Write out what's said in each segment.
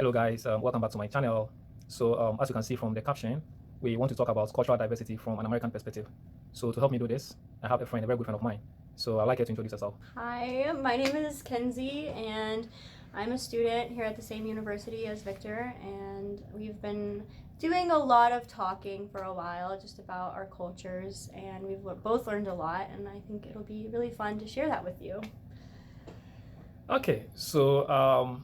Hello guys, welcome back to my channel. So as you can see from the caption, we want to talk about cultural diversity from an American perspective. So to help me do this, I have a friend, a very good friend of mine. So I'd like you to introduce yourself. Hi, my name is Kenzie, and I'm a student here at the same university as Victor, and we've been doing a lot of talking for a while just about our cultures, and we've both learned a lot, and I think it'll be really fun to share that with you. Okay, so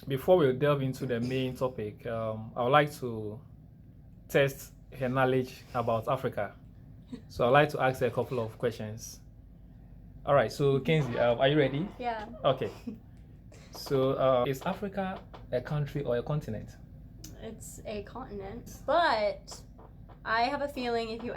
before we delve into the main topic, I would like to test her knowledge about Africa. So I'd like to ask her a couple of questions. All right, so Kenzie, are you ready? Yeah. Okay. So is Africa a country or a continent? It's a continent, but I have a feeling if you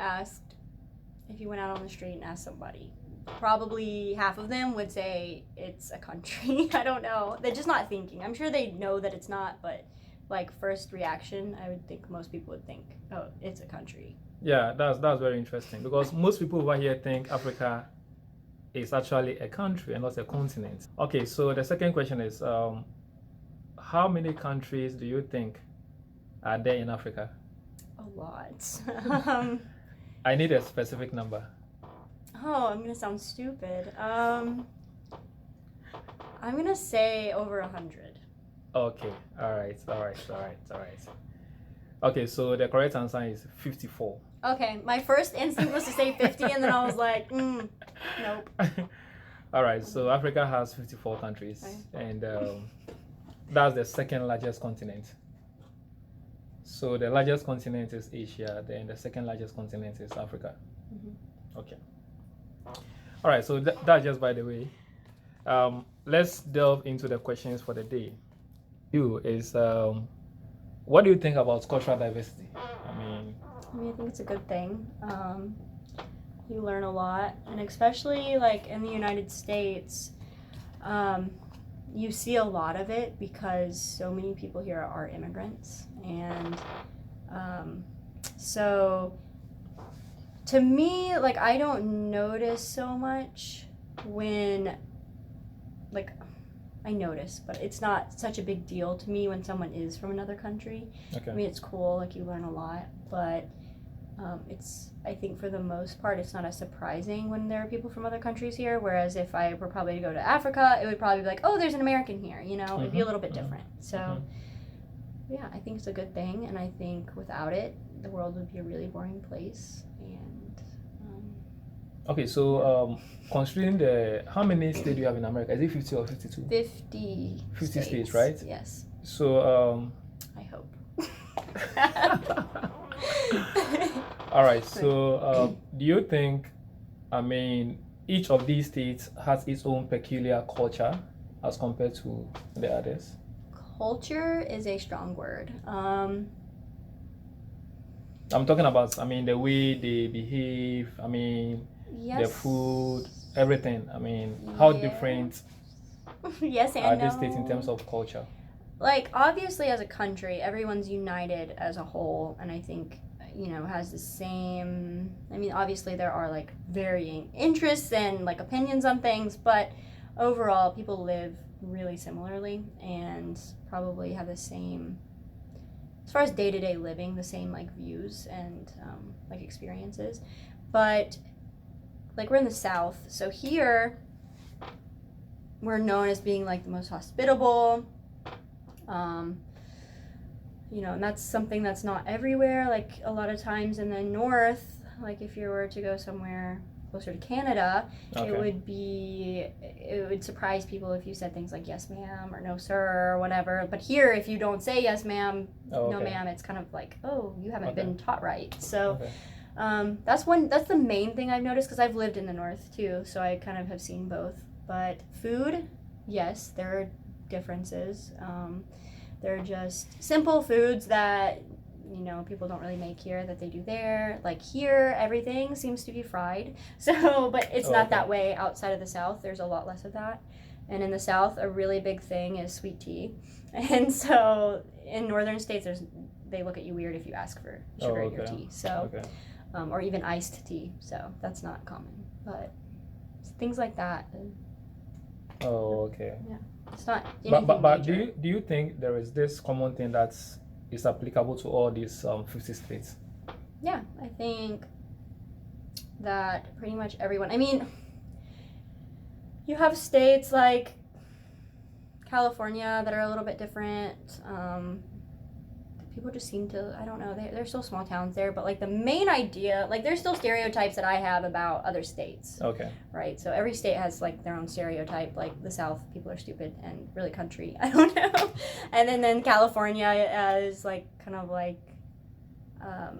went out on the street and asked somebody, probably half of them would say it's a country. I don't know. They're just not thinking. I'm sure they know that it's not, but like first reaction, I would think most people would think, oh, it's a country. Yeah, that's very interesting because most people over here think Africa is actually a country and not a continent. Okay, so the second question is, how many countries do you think are there in Africa? A lot. I need a specific number. Oh, I'm gonna sound stupid. I'm gonna say over 100. Okay, all right. Okay, so the correct answer is 54. Okay, my first instinct was to say 50, and then I was like, nope. All right, so Africa has 54 countries, Okay. and that's the second largest continent. So the largest continent is Asia, then the second largest continent is Africa. Mm-hmm. Okay. All right, so that's just by the way. Let's delve into the questions for the day. What do you think about cultural diversity? I mean, I think it's a good thing. You learn a lot, and especially like in the United States, you see a lot of it because so many people here are immigrants, and so to me, like, I don't notice so much when, like, I notice, but it's not such a big deal to me when someone is from another country. Okay. I mean, it's cool, like, you learn a lot, but I think for the most part, it's not as surprising when there are people from other countries here, whereas if I were probably to go to Africa, it would probably be like, oh, there's an American here, you know? It'd be a little bit different. So, yeah, I think it's a good thing, and I think without it, the world would be a really boring place, and... Okay, so considering how many states do you have in America? Is it 50 or 52? 50 states, right? Yes. So I hope. all right, so do you think, I mean, each of these states has its own peculiar culture as compared to the others? Culture is a strong word. I'm talking about, I mean, the way they behave, I mean, yes. the food, everything. I mean, how different yes and are no. these states in terms of culture? Like, obviously, as a country, everyone's united as a whole, and I think, you know, has the same... I mean, obviously, there are, like, varying interests and, like, opinions on things, but overall, people live really similarly and probably have the same... as far as day-to-day living, the same, like, views and, like, experiences. But, like, we're in the South, so here, we're known as being, like, the most hospitable, you know, and that's something that's not everywhere. Like, a lot of times in the North, like, if you were to go somewhere closer to Canada, Okay. it would surprise people if you said things like yes ma'am or no sir or whatever. But here, if you don't say yes ma'am, no ma'am, it's kind of like, oh, you haven't been taught right. So that's the main thing I've noticed, because I've lived in the North too, so I kind of have seen both. But food, yes, there are differences. They're just simple foods that, you know, people don't really make here that they do there. Like, here, everything seems to be fried. So, but it's not that way outside of the South. There's a lot less of that. And in the South, a really big thing is sweet tea. And so in northern states, they look at you weird if you ask for sugar in your tea. So, or even iced tea. So that's not common. But things like that. Oh, okay. Yeah. It's not anything but major. do you think there is this common thing that is applicable to all these 50 states? Yeah, I think that pretty much everyone. I mean, you have states like California that are a little bit different. People just seem to, I don't know, they're still small towns there, but like the main idea, like there's still stereotypes that I have about other states. Okay. Right? So every state has like their own stereotype, like the South, people are stupid and really country. I don't know. And then California is like kind of like, I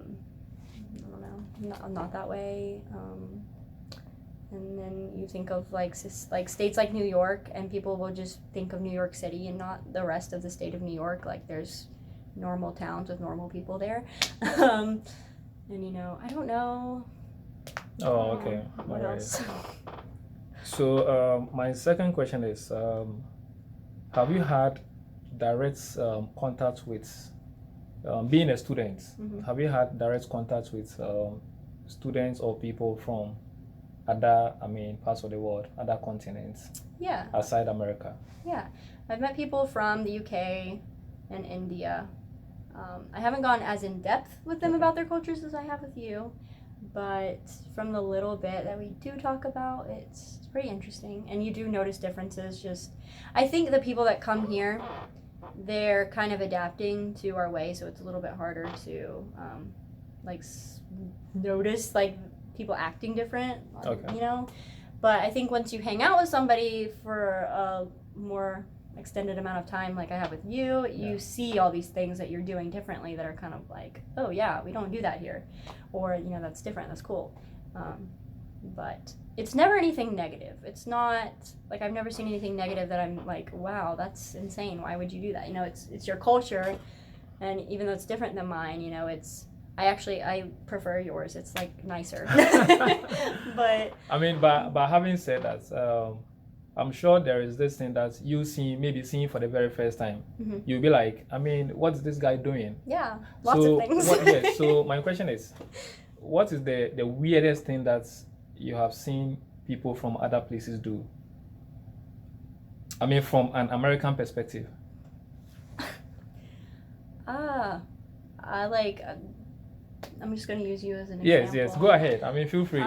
don't know, not that way. And then you think of like states like New York, and people will just think of New York City and not the rest of the state of New York. Like there's normal towns with normal people there. And you know, I don't know. Oh, okay. What else? So my second question is, have you had direct contact with, being a student, have you had direct contact with students or people from other, parts of the world, other continents? Yeah. Aside America? Yeah. I've met people from the UK and India. I haven't gone as in depth with them about their cultures as I have with you, but from the little bit that we do talk about, it's pretty interesting. And you do notice differences. Just, I think the people that come here, they're kind of adapting to our way, so it's a little bit harder to notice like people acting different, you know. But I think once you hang out with somebody for a more extended amount of time like I have with you, you see all these things that you're doing differently that are kind of like, oh yeah, we don't do that here, or you know, that's different, that's cool. But it's never anything negative. It's not like, I've never seen anything negative that I'm like, wow, that's insane, why would you do that? You know, it's your culture, and even though it's different than mine, you know, I prefer yours. It's like nicer. But but having said that, I'm sure there is this thing that you maybe seeing for the very first time. You'll be like, what's this guy doing? Yeah, lots of things. So my question is, what is the weirdest thing that you have seen people from other places do? From an American perspective. I'm just going to use you as an example. Yes, go ahead. Feel free.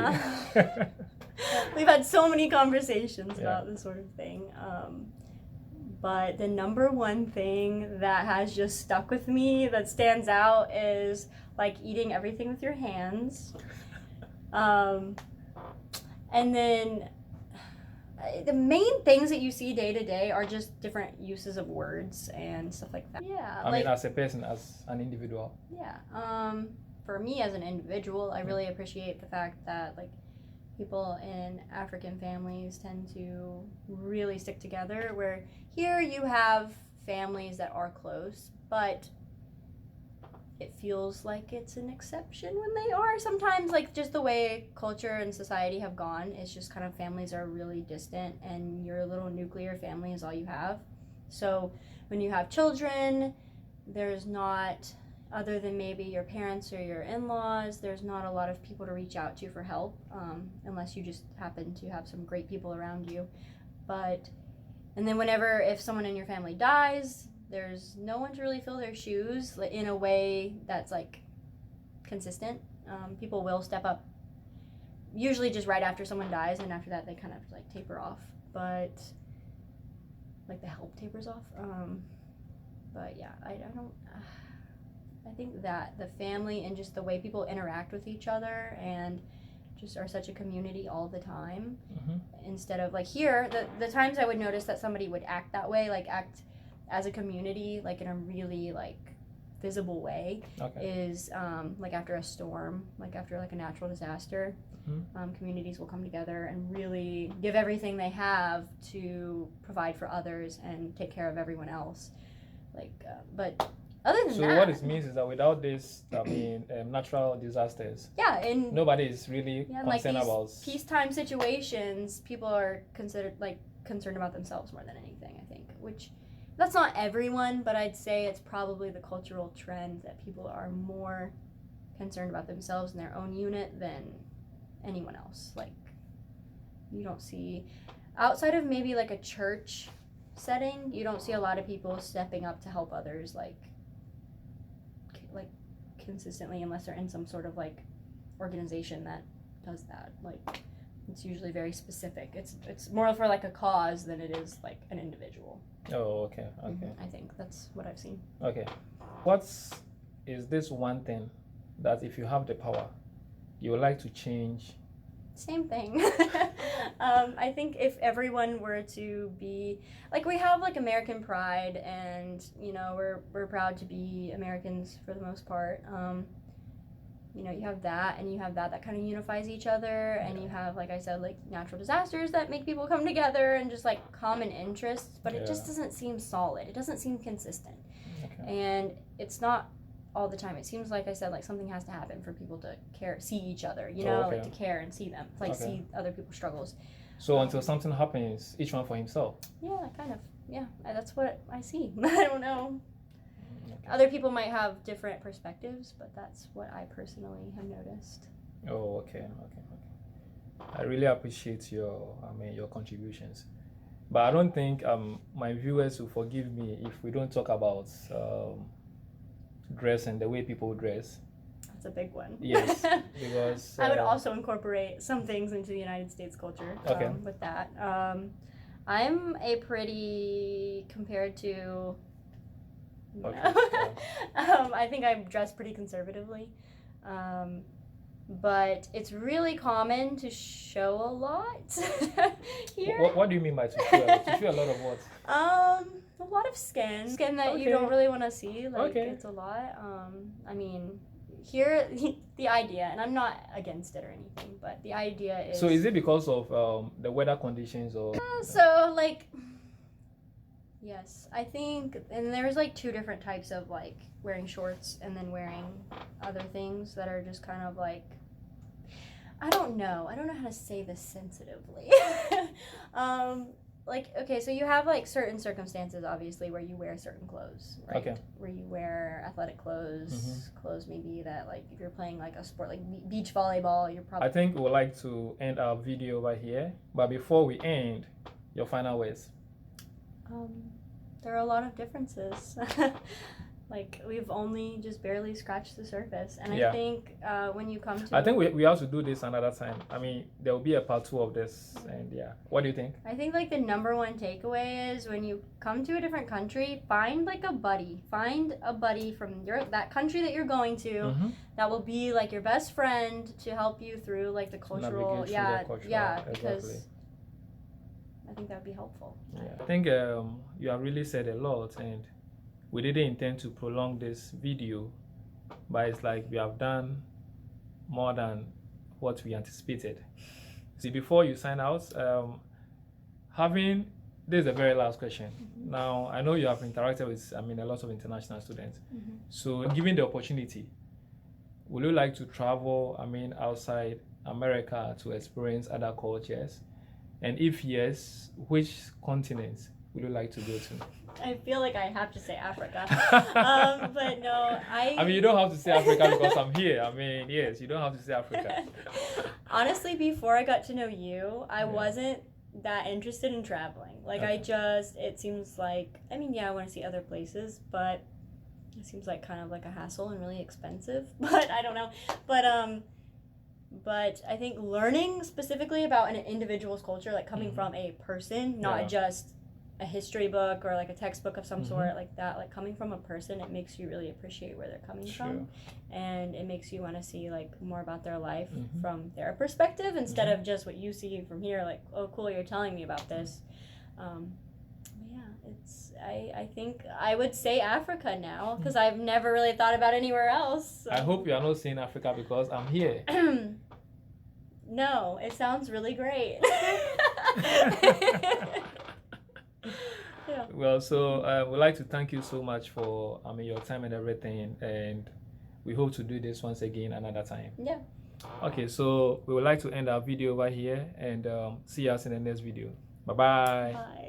We've had so many conversations about this sort of thing. But the number one thing that has just stuck with me, that stands out, is like eating everything with your hands. And then the main things that you see day to day are just different uses of words and stuff like that. Yeah. As a person, as an individual. Yeah. For me as an individual, I really appreciate the fact that like people in African families tend to really stick together, where here you have families that are close, but it feels like it's an exception when they are. Sometimes, like, just the way culture and society have gone, it's just kind of families are really distant, and your little nuclear family is all you have. So when you have children, there's not, other than maybe your parents or your in-laws, there's not a lot of people to reach out to for help, unless you just happen to have some great people around you. And then if someone in your family dies, there's no one to really fill their shoes in a way that's like consistent. People will step up, usually just right after someone dies, and after that they kind of like taper off, but like the help tapers off. But yeah, I think that the family and just the way people interact with each other and just are such a community all the time, instead of like here, the times I would notice that somebody would act that way, like act as a community, like in a really like visible way, is like after a storm, like after like a natural disaster. Communities will come together and really give everything they have to provide for others and take care of everyone else. But other than that, so what it means is that without this, natural disasters, and nobody is really concerned like about peacetime situations. People are concerned about themselves more than anything, I think. Which, that's not everyone, but I'd say it's probably the cultural trend that people are more concerned about themselves and their own unit than anyone else. Like, you don't see, outside of maybe like a church setting, you don't see a lot of people stepping up to help others like consistently, unless they're in some sort of like organization that does that. Like, it's usually very specific. It's more for like a cause than it is like an individual. Oh, okay. I think that's what I've seen. Okay. Is this one thing that if you have the power, you would like to change? Same thing. I think if everyone were to be like, we have like American pride, and you know, we're proud to be Americans for the most part. You know, you have that, and you have that kind of unifies each other, and you have, like I said, like natural disasters that make people come together, and just like common interests, but it just doesn't seem solid. It doesn't seem consistent. Okay. And it's not all the time. It seems, like I said, like something has to happen for people to care, see each other, you know, like to care and see them, like see other people's struggles. So until something happens, each one for himself. Yeah, kind of. Yeah, that's what I see. I don't know. Other people might have different perspectives, but that's what I personally have noticed. Oh, okay. I really appreciate your contributions, but I don't think my viewers will forgive me if we don't talk about dress and the way people dress. That's a big one. Yes, because I would also incorporate some things into the United States culture. With that, I'm a pretty compared to. I think I dress pretty conservatively, but it's really common to show a lot here. What do you mean by to show? To show a lot of what? A lot of skin that you don't really want to see. Like it's a lot. I mean, here the idea, and I'm not against it or anything, but the idea is. So is it because of the weather conditions or? So like. Yes, I think, and there's like two different types of like wearing shorts and then wearing other things that are just kind of like, I don't know how to say this sensitively. Like, okay, so you have like certain circumstances obviously where you wear certain clothes, right? Okay. Where you wear athletic clothes, clothes maybe that like if you're playing like a sport like beach volleyball, you're probably. I think we would like to end our video over here, but before we end, your final words. There are a lot of differences. Like, we've only just barely scratched the surface. And I think when you come to... I think we have to do this another time. I mean, there will be a part 2 of this. And what do you think? I think, like, the number one takeaway is when you come to a different country, find, like, a buddy. Find a buddy from that country that you're going to that will be, like, your best friend to help you through, like, the cultural... Because... I think that would be helpful. Yeah. I think you have really said a lot, and we didn't intend to prolong this video, but it's like we have done more what we anticipated. See, before you sign out, this is the very last question. Now, I know you have interacted with, a lot of international students. So, given the opportunity, would you like to travel, outside America to experience other cultures? And if yes, which continents would you like to go to? I feel like I have to say Africa. But no, you don't have to say Africa because I'm here. Yes, you don't have to say Africa. Honestly, before I got to know you, I wasn't that interested in traveling. Like, it seems like, I want to see other places, but it seems like kind of like a hassle and really expensive. But I don't know. But I think learning specifically about an individual's culture, like coming from a person, not just a history book or like a textbook of some sort like that, like coming from a person, it makes you really appreciate where they're coming from, and it makes you want to see like more about their life from their perspective instead of just what you see from here, like, oh cool, you're telling me about this. I think I would say Africa now because I've never really thought about anywhere else. So. I hope you are not saying Africa because I'm here. No, it sounds really great. Well, so we'd like to thank you so much for your time and everything, and we hope to do this once again another time. Yeah. Okay, so we would like to end our video over here and see us in the next video. Bye-bye. Bye.